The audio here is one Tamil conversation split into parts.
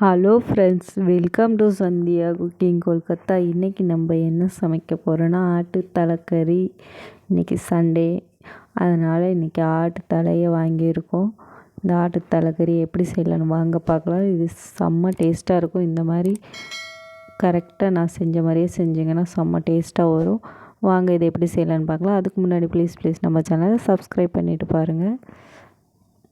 Hello friends, welcome to Sandhya cooking Kolkata. இன்றைக்கி நம்ம என்ன சமைக்க போகிறோன்னா ஆட்டு தலைக்கறி. இன்றைக்கி சண்டே, அதனால் இன்றைக்கி ஆட்டு தலையை வாங்கியிருக்கோம். இந்த ஆட்டு தலைக்கறி எப்படி செய்யலான்னு வாங்க பார்க்கலாம். இது செம்ம டேஸ்ட்டாக இருக்கும். இந்த மாதிரி கரெக்டாக நான் செஞ்ச மாதிரியே செஞ்சிங்கன்னா செம்ம டேஸ்ட்டாக வரும். வாங்க இதை எப்படி செய்யலான்னு பார்க்கலாம். அதுக்கு முன்னாடி ப்ளீஸ் நம்ம சேனலை சப்ஸ்கிரைப் பண்ணிவிட்டு பாருங்கள்.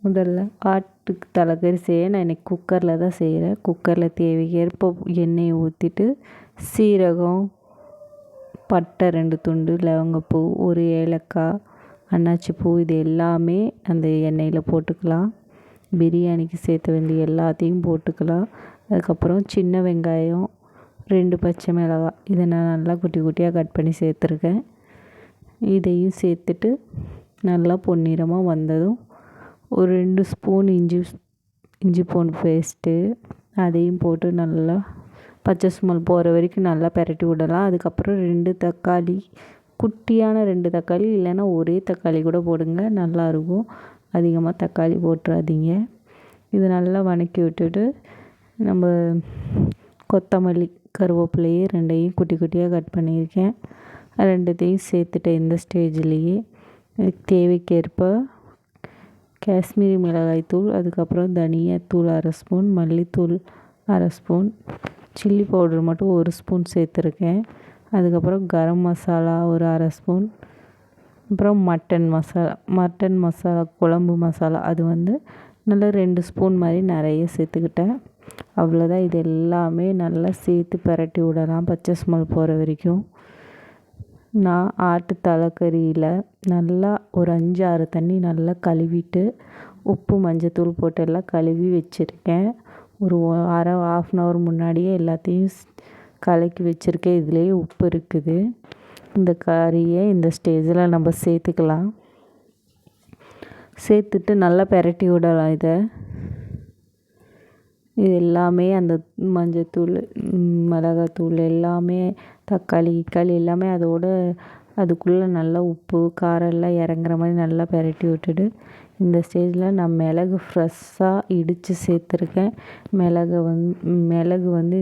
முதல்ல ஆட்டுக்கு தலைக்கறி செய்ய நான் இன்றைக்கி குக்கரில் தான் செய்கிறேன். குக்கரில் தேவைக்கேற்ப எண்ணெயை ஊற்றிட்டு சீரகம், பட்டை 2 துண்டு, லவங்கப்பூ, ஒரு ஏலக்காய், அன்னாச்சி பூ, இது எல்லாமே அந்த எண்ணெயில் போட்டுக்கலாம். பிரியாணிக்கு சேர்த்த வேண்டிய எல்லாத்தையும் போட்டுக்கலாம். அதுக்கப்புறம் சின்ன வெங்காயம், 2 பச்சை மிளகாய், இதை நான் நல்லா குட்டி குட்டியாக கட் பண்ணி சேர்த்துருக்கேன். இதையும் சேர்த்துட்டு நல்லா பொன்னிறமாக வந்ததும் ஒரு 2 ஸ்பூன் இஞ்சி பூண்டு பேஸ்ட்டு, அதையும் போட்டு நல்லா பச்சை ஸ்மெல் போகிற வரைக்கும் நல்லா பெரட்டி விடலாம். அதுக்கப்புறம் 2 தக்காளி, குட்டியான 2 தக்காளி, இல்லைன்னா ஒரே தக்காளி கூட போடுங்க, நல்லாயிருக்கும். அதிகமாக தக்காளி போட்டுறாதீங்க. இது நல்லா வதக்கி விட்டுட்டு நம்ம கொத்தமல்லி, கருவேப்பிலையே 2யும் குட்டி குட்டியாக கட் பண்ணியிருக்கேன். 2த்தையும் சேர்த்துட்டேன். இந்த ஸ்டேஜ்லேயே தேவைக்கேற்ப காஷ்மீரி மிளகாய் தூள், அதுக்கப்புறம் தனியாத்தூள் 1/2 ஸ்பூன், மல்லித்தூள் 1/2 ஸ்பூன், சில்லி பவுடர் மட்டும் 1 ஸ்பூன் சேர்த்துருக்கேன். அதுக்கப்புறம் கரம் மசாலா ஒரு 1/2 ஸ்பூன், அப்புறம் மட்டன் மசாலா குழம்பு மசாலா, அது நல்லா 2 ஸ்பூன் மாதிரி நிறைய சேர்த்துக்கிட்டேன். அவ்வளோதான். இது எல்லாமே நல்லா சேர்த்து பரட்டி விடலாம் பச்சை ஸ்மெல் போகிற வரைக்கும். நான் ஆட்டு தலைக்கறியில் நல்லா ஒரு 5-6 தண்ணி நல்லா கழுவிட்டு உப்பு மஞ்சத்தூள் போட்டு எல்லாம் கழுவி வச்சுருக்கேன். ஒரு half அன் ஹவர் முன்னாடியே எல்லாத்தையும் கலக்கி வச்சுருக்கேன். இதுலேயே உப்பு இருக்குது. இந்த கறியை இந்த ஸ்டேஜில் நம்ம சேர்த்துக்கலாம். சேர்த்துட்டு நல்லா பெரட்டி விடலாம். இது எல்லாமே அந்த மஞ்சத்தூள், மிளகாத்தூள் எல்லாமே, தக்காளி எல்லாமே அதுக்குள்ளே நல்லா உப்பு காரம் எல்லாம் இறங்குற மாதிரி நல்லா பெரட்டி விட்டுட்டு இந்த ஸ்டேஜில் நான் மிளகு ஃப்ரெஷ்ஷாக இடித்து சேர்த்துருக்கேன். மிளகு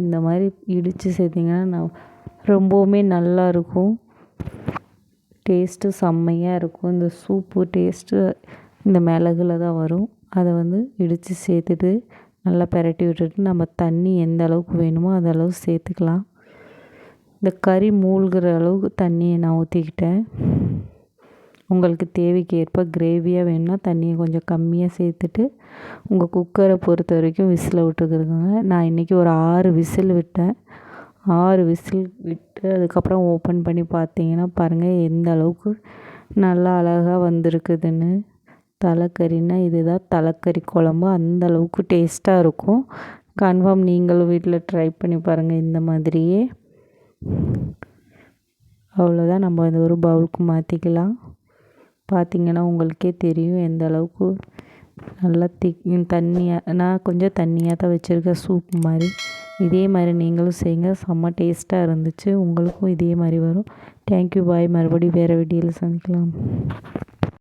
இந்த மாதிரி இடித்து சேர்த்திங்கன்னா ரொம்பவுமே நல்லாயிருக்கும். டேஸ்ட்டு செம்மையாக இருக்கும். இந்த சூப்பு டேஸ்ட்டு இந்த மிளகுல தான் வரும். அதை இடித்து சேர்த்துட்டு நல்லா பெரட்டி விட்டுட்டு நம்ம தண்ணி எந்த அளவுக்கு வேணுமோ அந்த அளவு சேர்த்துக்கலாம். இந்த கறி மூழ்கிற அளவுக்கு தண்ணியை நான் ஊற்றிக்கிட்டேன். உங்களுக்கு தேவைக்கு ஏற்ப கிரேவியாக வேணும்னா தண்ணியை கொஞ்சம் கம்மியாக சேர்த்துட்டு உங்கள் குக்கரை பொறுத்த வரைக்கும் விசில் விட்டுக்கிறதுங்க. நான் இன்றைக்கி ஒரு 6 விசில் விட்டேன். 6 விசில் விட்டு அதுக்கப்புறம் ஓப்பன் பண்ணி பார்த்தீங்கன்னா பாருங்கள் எந்த அளவுக்கு நல்லா அழகாக வந்திருக்குதுன்னு. தலைக்கறின்னா இதுதான் தலைக்கறி குழம்பு. அந்த அளவுக்கு டேஸ்ட்டாக இருக்கும். கன்ஃபார்ம் நீங்களும் வீட்டில் ட்ரை பண்ணி பாருங்கள் இந்த மாதிரியே. அவ்வளோதான். நம்ம இந்த ஒரு பவுலுக்கு மாற்றிக்கலாம். பார்த்திங்கன்னா உங்களுக்கே தெரியும் எந்த அளவுக்கு நல்லா தண்ணியாக, நான் கொஞ்சம் தண்ணியாக தான் வச்சுருக்கேன், சூப் மாதிரி. இதே மாதிரி நீங்களும் செய்யுங்க. செம்ம டேஸ்ட்டாக இருந்துச்சு. உங்களுக்கும் இதே மாதிரி வரும். தேங்க்யூ, பாய். மறுபடியும் வேறு வீடியோவில் சந்திக்கலாம்.